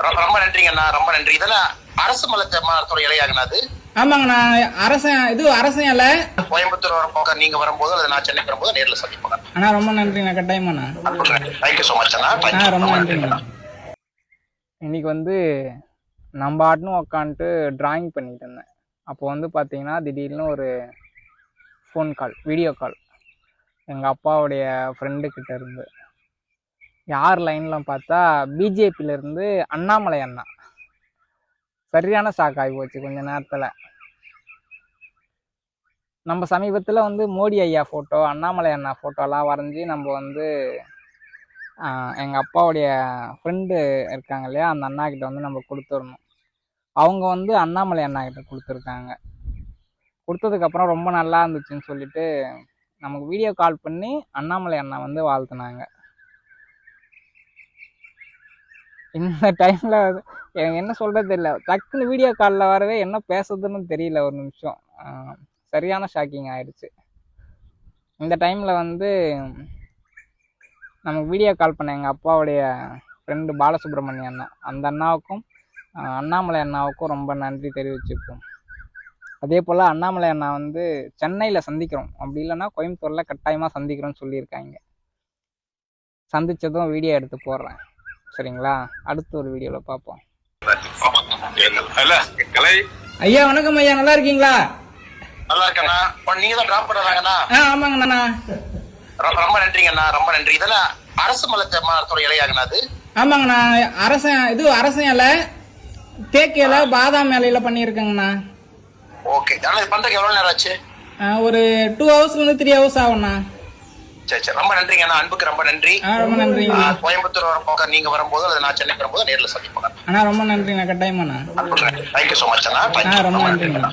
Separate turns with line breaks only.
ரொம்ப நன்றிங்கண்ணா, ரொம்ப நன்றி. இதெல்லாம் அரசு மலத்தோட இலையாங்கண்ணா அது?
ஆமாங்கண்ணா, அரசன் இலை.
கோயம்புத்தூர் வரப்போக நீங்க வரும்போது அல்லது நான் சென்னைக்கு வரும்போது நேர்ல சந்திப்போங்க
அண்ணா. ரொம்ப நன்றிண்ணா, கட்டாயமாண்ணா.
தேங்க்யூ ஸோ மச் அண்ணா.
ரொம்ப நன்றிங்கண்ணா.
இன்னைக்கு வந்து நம்ம ஆட்டுன்னு உக்காந்துட்டு டிராயிங் பண்ணிட்டு இருந்தேன். அப்போ வந்து பார்த்தீங்கன்னா திடீர்னு ஒரு ஃபோன் கால், வீடியோ கால் எங்கள் அப்பாவுடைய ஃப்ரெண்டுக்கிட்ட இருந்து. யார் லைனில் பார்த்தா பிஜேபியிலேருந்து அண்ணாமலை அண்ணா. சரியான ஷாக் ஆகி போச்சு கொஞ்ச நேரத்தில். நம்ம சமீபத்தில் வந்து மோடி ஐயா ஃபோட்டோ, அண்ணாமலை அண்ணா ஃபோட்டோலாம் வரைஞ்சி நம்ம வந்து எங்கள் அப்பாவுடைய ஃப்ரெண்டு இருக்காங்க இல்லையா, அந்த அண்ணா கிட்ட வந்து நம்ம கொடுத்துடணும். அவங்க வந்து அண்ணாமலை அண்ணா கிட்ட கொடுத்துருக்காங்க. கொடுத்ததுக்கப்புறம் ரொம்ப நல்லா இருந்துச்சுன்னு சொல்லிட்டு நமக்கு வீடியோ கால் பண்ணி அண்ணாமலை அண்ணா வந்து வாழ்த்துனாங்க. இந்த டைமில் எனக்கு என்ன சொல்கிறது தெரியல. டக்குன்னு வீடியோ காலில் வரவே என்ன பேசுறதுன்னு தெரியல. ஒரு நிமிஷம் சரியான ஷாக்கிங் ஆயிடுச்சு. இந்த டைமில் வந்து நமக்கு வீடியோ கால் பண்ண எங்கள் அப்பாவுடைய ஃப்ரெண்டு பாலசுப்ரமணியம் அண்ணா, அந்த அண்ணாவுக்கும் அண்ணாமலை அண்ணாவுக்கும் ரொம்ப நன்றி தெரிவிச்சுப்போம். அதே போல் அண்ணாமலை அண்ணா வந்து சென்னையில் சந்திக்கிறோம், அப்படி இல்லைன்னா கோயம்புத்தூரில் கட்டாயமாக சந்திக்கிறோம்னு சொல்லியிருக்காங்க. சந்தித்ததும் வீடியோ எடுத்து போடுறேன், சரிங்களா? அடுத்த ஒரு வீடியோவில் பார்ப்போம்.
ஐயா வணக்கம் ஐயா, நல்லா இருக்கீங்களா?
நல்லா இருக்கண்ணா. நீங்க தான் டிராப் பண்ணலாங்கண்ணா?
ஆமாங்கண்ணா.
ரொம்ப நன்றிங்கண்ணா, ரொம்ப நன்றி. இதெல்லாம் அரசு மலத்தோட இலையாங்கண்ணா அது?
ஆமாங்கண்ணா, அரசன் இலை, தேக்கு இலை, பாதாம் இலையில பண்ணியிருக்கேங்கண்ணா.
ஓகே. ஆனா இது பண்றதுக்கு எவ்வளவு நேரம் ஆச்சு?
ஒரு 2 ஹவர்ஸ்லேருந்து 3 ஹவர்ஸ் ஆகும்ண்ணா.
சரி சரி, ரொம்ப நன்றிங்கண்ணா, அன்புக்கு ரொம்ப நன்றி.
ரொம்ப நன்றிங்க.
கோயம்புத்தூர் வரப்போக நீங்க வரும்போது அல்லது நான் சென்னைக்கு வரும்போது நேர்ல சந்திப்போங்க
அண்ணா. ரொம்ப நன்றிண்ணா, கட்டாயமாண்ணா.
தேங்க்யூ ஸோ மச் அண்ணா.
ரொம்ப நன்றிங்கண்ணா.